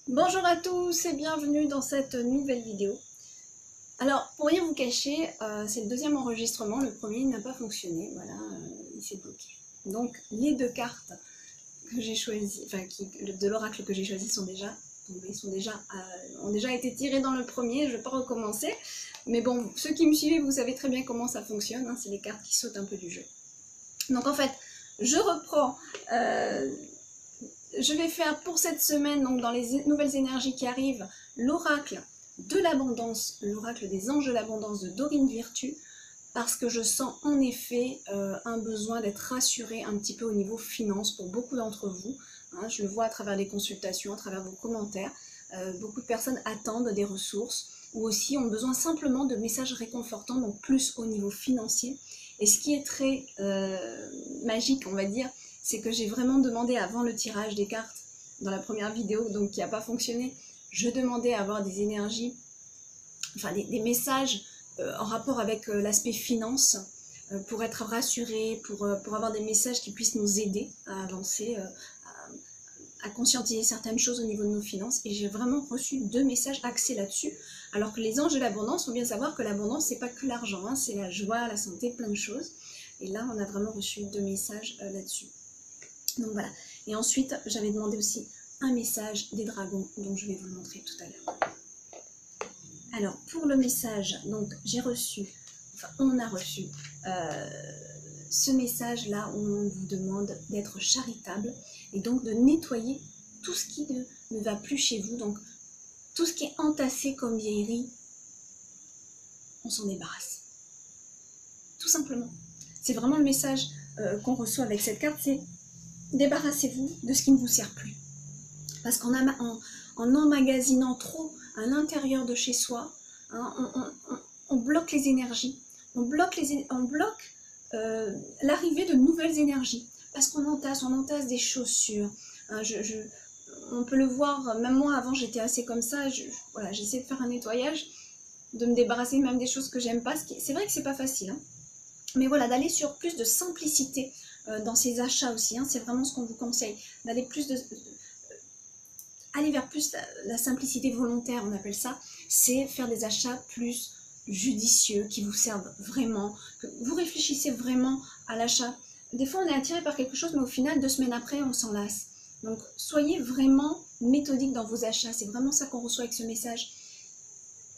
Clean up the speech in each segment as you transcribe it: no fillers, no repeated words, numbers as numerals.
Bonjour à tous et bienvenue dans cette nouvelle vidéo. Alors, pour rien vous cacher, c'est le deuxième enregistrement, le premier n'a pas fonctionné, voilà, il s'est bloqué. Donc, les deux cartes que j'ai choisies, de l'oracle que j'ai choisi sont déjà tombées, ont déjà été tirées dans le premier, je ne vais pas recommencer. Mais bon, ceux qui me suivent, vous savez très bien comment ça fonctionne, hein, c'est les cartes qui sautent un peu du jeu. Donc en fait, je reprends... je vais faire pour cette semaine, donc dans les nouvelles énergies qui arrivent, l'oracle de l'abondance, l'oracle des anges de l'abondance de Dorine Virtue, parce que je sens en effet un besoin d'être rassurée un petit peu au niveau finance pour beaucoup d'entre vous. Hein, je le vois à travers les consultations, à travers vos commentaires. Beaucoup de personnes attendent des ressources ou aussi ont besoin simplement de messages réconfortants, donc plus au niveau financier. Et ce qui est très magique, on va dire, c'est que j'ai vraiment demandé avant le tirage des cartes, dans la première vidéo, donc qui n'a pas fonctionné, je demandais à avoir des énergies, enfin des messages en rapport avec l'aspect finance, pour être rassurés, pour avoir des messages qui puissent nous aider à avancer, à conscientiser certaines choses au niveau de nos finances. Et j'ai vraiment reçu 2 messages axés là-dessus. Alors que les anges de l'abondance, il faut bien savoir que l'abondance, c'est pas que l'argent, hein, c'est la joie, la santé, plein de choses. Et là, on a vraiment reçu 2 messages là-dessus. Donc voilà. Et ensuite, j'avais demandé aussi un message des dragons, dont je vais vous le montrer tout à l'heure. Alors, pour le message, donc j'ai reçu, enfin on a reçu ce message-là où on vous demande d'être charitable et donc de nettoyer tout ce qui ne va plus chez vous. Donc, tout ce qui est entassé comme vieillerie, on s'en débarrasse. Tout simplement. C'est vraiment le message qu'on reçoit avec cette carte, c'est débarrassez-vous de ce qui ne vous sert plus. Parce qu'en emmagasinant trop à l'intérieur de chez soi, hein, on bloque les énergies, on bloque l'arrivée de nouvelles énergies. Parce qu'on entasse des chaussures. Hein, on peut le voir, même moi avant j'étais assez comme ça, voilà, j'essaie de faire un nettoyage, de me débarrasser même des choses que j'aime pas. C'est vrai que c'est pas facile, hein. Mais voilà, d'aller sur plus de simplicité dans ses achats aussi, hein, c'est vraiment ce qu'on vous conseille, d'aller aller vers plus la simplicité volontaire, on appelle ça, c'est faire des achats plus judicieux, qui vous servent vraiment, que vous réfléchissez vraiment à l'achat. Des fois, on est attiré par quelque chose, mais au final, 2 semaines après, on s'en lasse. Donc, soyez vraiment méthodique dans vos achats. C'est vraiment ça qu'on reçoit avec ce message.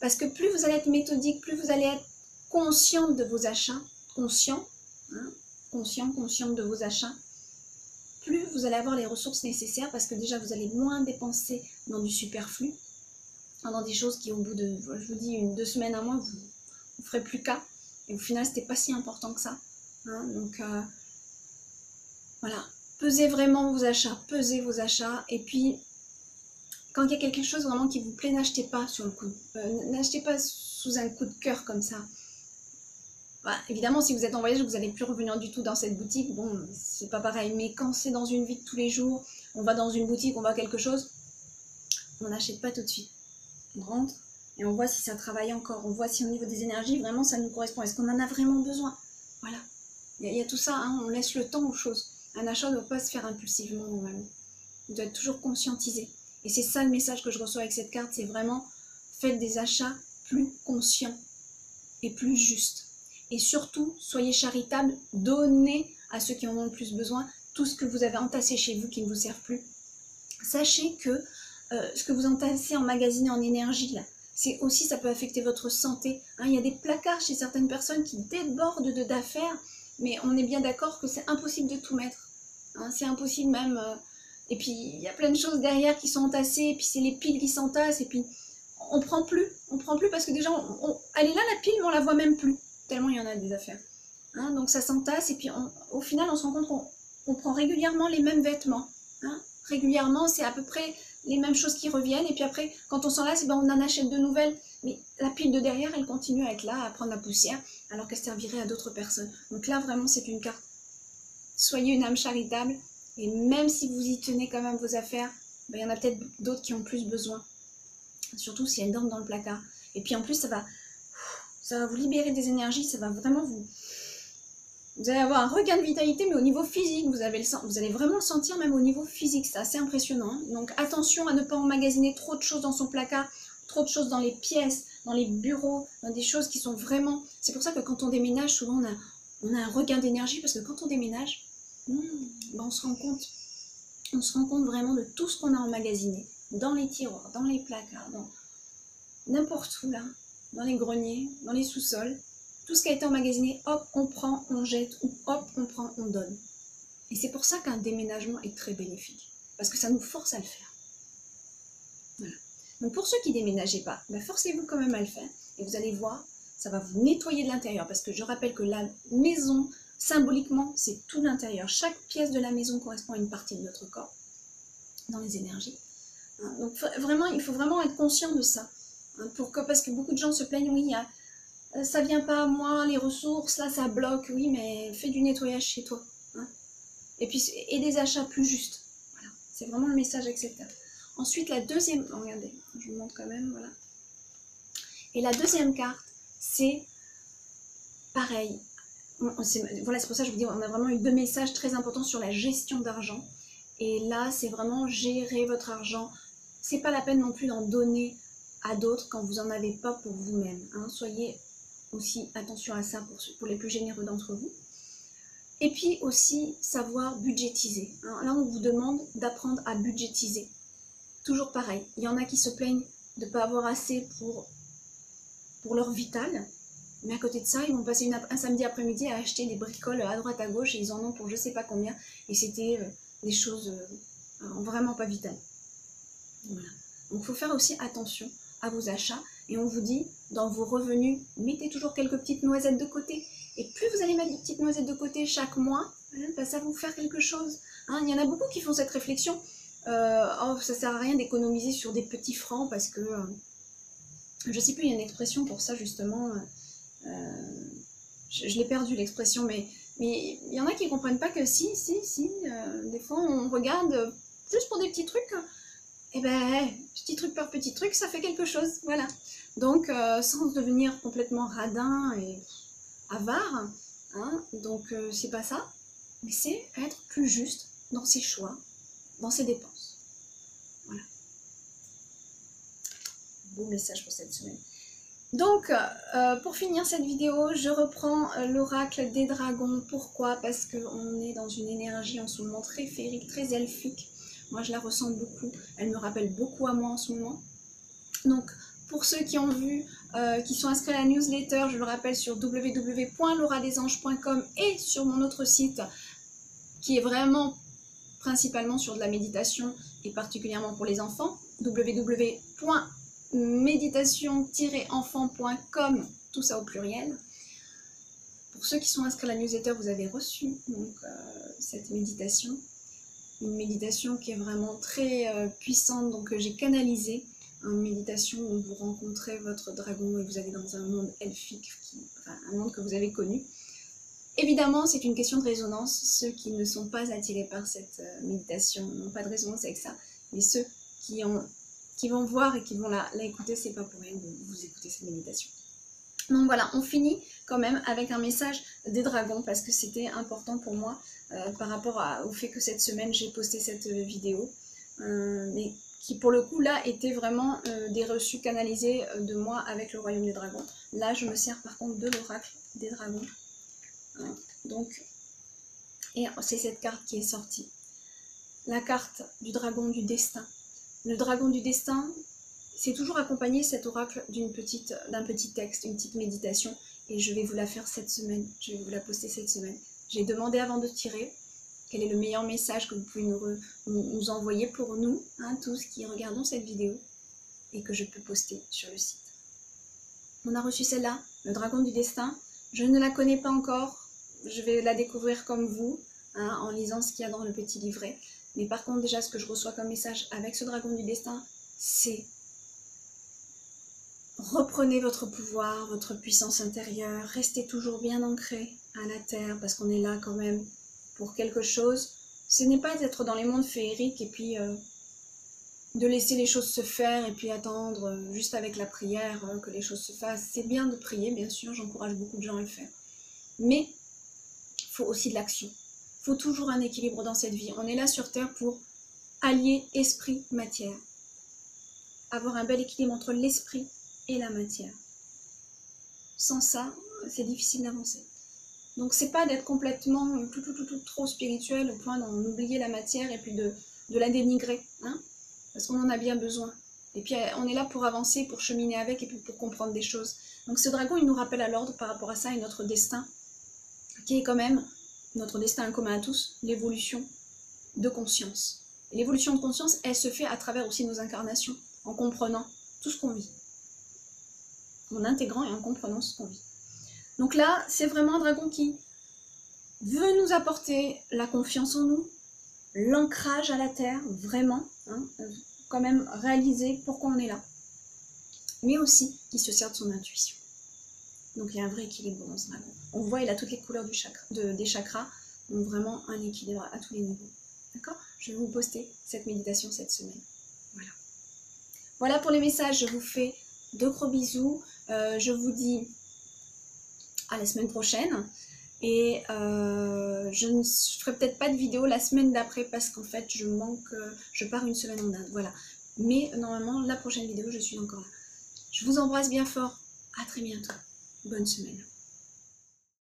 Parce que plus vous allez être méthodique, plus vous allez être consciente de vos achats, consciente de vos achats, plus vous allez avoir les ressources nécessaires parce que déjà vous allez moins dépenser dans du superflu, dans des choses qui au bout de, je vous dis, 2 semaines, 1 mois, vous ne ferez plus cas. Et au final, c'était pas si important que ça. Hein, donc voilà, pesez vraiment vos achats, pesez vos achats. Et puis, quand il y a quelque chose vraiment qui vous plaît, n'achetez pas sur le coup. N'achetez pas sous un coup de cœur comme ça. Bah, évidemment, si vous êtes en voyage, vous n'allez plus revenir du tout dans cette boutique. Bon, c'est pas pareil. Mais quand c'est dans une vie de tous les jours, on va dans une boutique, on voit quelque chose, on n'achète pas tout de suite. On rentre et on voit si ça travaille encore. On voit si au niveau des énergies, vraiment, ça nous correspond. Est-ce qu'on en a vraiment besoin? Voilà. Il y a tout ça, hein, on laisse le temps aux choses. Un achat ne doit pas se faire impulsivement, normalement. Il doit être toujours conscientisé. Et c'est ça le message que je reçois avec cette carte, c'est vraiment faites des achats plus conscients et plus justes. Et surtout, soyez charitables, donnez à ceux qui en ont le plus besoin tout ce que vous avez entassé chez vous qui ne vous servent plus. Sachez que ce que vous entassez, emmagasinez en énergie, là, c'est aussi, ça peut affecter votre santé. Hein, il y a des placards chez certaines personnes qui débordent d'affaires, mais on est bien d'accord que c'est impossible de tout mettre. Hein, c'est impossible même. Et puis, il y a plein de choses derrière qui sont entassées, et puis c'est les piles qui s'entassent, et puis on prend plus parce que déjà, elle est là la pile, mais on la voit même plus, tellement il y en a des affaires. Hein, donc ça s'entasse, et puis au final, on se rend compte qu'on prend régulièrement les mêmes vêtements. Hein, régulièrement, c'est à peu près les mêmes choses qui reviennent, et puis après, quand on s'en lasse, ben, on en achète de nouvelles, mais la pile de derrière, elle continue à être là, à prendre la poussière, alors qu'elle servirait à d'autres personnes. Donc là, vraiment, c'est une carte. Soyez une âme charitable, et même si vous y tenez quand même vos affaires, ben, il y en a peut-être d'autres qui ont plus besoin, surtout si elles dorment dans le placard. Et puis en plus, ça va vous libérer des énergies, ça va vraiment Vous allez avoir un regain de vitalité, mais au niveau physique, vous allez vraiment le sentir même au niveau physique, c'est assez impressionnant. Hein. Donc attention à ne pas emmagasiner trop de choses dans son placard, trop de choses dans les pièces, dans les bureaux, dans des choses qui sont vraiment... C'est pour ça que quand on déménage, souvent on a un regain d'énergie, parce que quand on déménage, on se rend compte vraiment de tout ce qu'on a emmagasiné, dans les tiroirs, dans les placards, dans n'importe où là, dans les greniers, dans les sous-sols. Tout ce qui a été emmagasiné, hop, on prend, on jette, ou hop, on prend, on donne. Et c'est pour ça qu'un déménagement est très bénéfique, parce que ça nous force à le faire. Voilà. Donc pour ceux qui ne déménagez pas, forcez-vous quand même à le faire, et vous allez voir, ça va vous nettoyer de l'intérieur, parce que je rappelle que la maison, symboliquement, c'est tout l'intérieur. Chaque pièce de la maison correspond à une partie de notre corps, dans les énergies. Donc vraiment, il faut vraiment être conscient de ça, parce que beaucoup de gens se plaignent, oui, ça vient pas à moi, les ressources, là ça bloque, oui, mais fais du nettoyage chez toi. Hein. Et puis, et des achats plus justes. Voilà, c'est vraiment le message acceptable. Ensuite, la deuxième, regardez, je vous montre quand même, voilà. Et la deuxième carte, c'est pareil. Voilà, c'est pour ça que je vous dis, on a vraiment eu deux messages très importants sur la gestion d'argent. Et là, c'est vraiment gérer votre argent. C'est pas la peine non plus d'en donner à d'autres quand vous en avez pas pour vous-même. Hein. Soyez aussi attention à ça pour les plus généreux d'entre vous. Et puis aussi savoir budgétiser. Hein. Là, on vous demande d'apprendre à budgétiser. Toujours pareil. Il y en a qui se plaignent de ne pas avoir assez pour leur vital. Mais à côté de ça, ils vont passer un samedi après-midi à acheter des bricoles à droite à gauche et ils en ont pour je sais pas combien. Et c'était des choses vraiment pas vitales. Voilà. Donc il faut faire aussi attention à vos achats. Et on vous dit, dans vos revenus, mettez toujours quelques petites noisettes de côté. Et plus vous allez mettre des petites noisettes de côté chaque mois, ça va vous faire quelque chose. Hein, il y en a beaucoup qui font cette réflexion. Oh, ça sert à rien d'économiser sur des petits francs parce que... je sais plus, il y a une expression pour ça justement. Je l'ai perdu l'expression, mais il y en a qui ne comprennent pas que si, des fois on regarde juste pour des petits trucs. Et petit truc par petit truc, ça fait quelque chose, voilà. Donc, sans devenir complètement radin et avare, hein, donc c'est pas ça, mais c'est être plus juste dans ses choix, dans ses dépenses. Voilà. Beau message pour cette semaine. Donc, pour finir cette vidéo, je reprends l'oracle des dragons. Pourquoi? Parce qu'on est dans une énergie en ce moment très féerique, très elfique. Moi, je la ressens beaucoup. Elle me rappelle beaucoup à moi en ce moment. Donc, pour ceux qui ont vu, qui sont inscrits à la newsletter, je le rappelle sur www.lauradesanges.com et sur mon autre site, qui est vraiment principalement sur de la méditation et particulièrement pour les enfants, www.méditation-enfant.com, tout ça au pluriel. Pour ceux qui sont inscrits à la newsletter, vous avez reçu donc, cette méditation. Une méditation qui est vraiment très puissante, donc j'ai canalisé une méditation où vous rencontrez votre dragon et vous allez dans un monde elfique, un monde que vous avez connu. Évidemment, c'est une question de résonance. Ceux qui ne sont pas attirés par cette méditation n'ont pas de résonance avec ça, mais ceux qui vont voir et qui vont la écouter, c'est pas pour rien que vous écoutez cette méditation. Donc voilà, on finit quand même avec un message des dragons parce que c'était important pour moi par rapport au fait que cette semaine j'ai posté cette vidéo, mais qui pour le coup là était vraiment des reçus canalisés de moi avec le royaume des dragons. Là je me sers par contre de l'oracle des dragons. Donc, et c'est cette carte qui est sortie. La carte du dragon du destin. Le dragon du destin, c'est toujours accompagné cet oracle d'un petit texte, une petite méditation, et je vais vous la faire cette semaine, je vais vous la poster cette semaine. J'ai demandé avant de tirer quel est le meilleur message que vous pouvez nous envoyer pour nous, hein, tous qui regardons cette vidéo, et que je peux poster sur le site. On a reçu celle-là, le dragon du destin. Je ne la connais pas encore, je vais la découvrir comme vous, hein, en lisant ce qu'il y a dans le petit livret. Mais par contre, déjà, ce que je reçois comme message avec ce dragon du destin, c'est reprenez votre pouvoir, votre puissance intérieure, restez toujours bien ancré à la terre, parce qu'on est là quand même pour quelque chose. Ce n'est pas d'être dans les mondes féeriques et puis de laisser les choses se faire et puis attendre juste avec la prière que les choses se fassent. C'est bien de prier, bien sûr, j'encourage beaucoup de gens à le faire. Mais faut aussi de l'action. Il faut toujours un équilibre dans cette vie. On est là sur Terre pour allier esprit, matière. Avoir un bel équilibre entre l'esprit et la matière. Sans ça, c'est difficile d'avancer. Donc c'est pas d'être complètement trop spirituel au point d'en oublier la matière et puis de la dénigrer, hein, parce qu'on en a bien besoin. Et puis on est là pour avancer, pour cheminer avec et puis pour comprendre des choses. Donc ce dragon, il nous rappelle à l'ordre par rapport à ça et notre destin, qui est quand même notre destin commun à tous, l'évolution de conscience. Et l'évolution de conscience, elle se fait à travers aussi nos incarnations, en comprenant tout ce qu'on vit. En intégrant et en comprenant ce qu'on vit. Donc là, c'est vraiment un dragon qui veut nous apporter la confiance en nous, l'ancrage à la terre, vraiment, hein, quand même réaliser pourquoi on est là. Mais aussi qui se sert de son intuition. Donc il y a un vrai équilibre dans ce dragon. On voit, il a toutes les couleurs des chakras, donc vraiment un équilibre à tous les niveaux. D'accord? Je vais vous poster cette méditation cette semaine. Voilà. Voilà pour les messages, je vous fais de gros bisous. Je vous dis à la semaine prochaine. Et je ne ferai peut-être pas de vidéo la semaine d'après parce qu'en fait je pars une semaine en Inde. Voilà. Mais normalement, la prochaine vidéo, je suis encore là. Je vous embrasse bien fort. À très bientôt. Bonne semaine.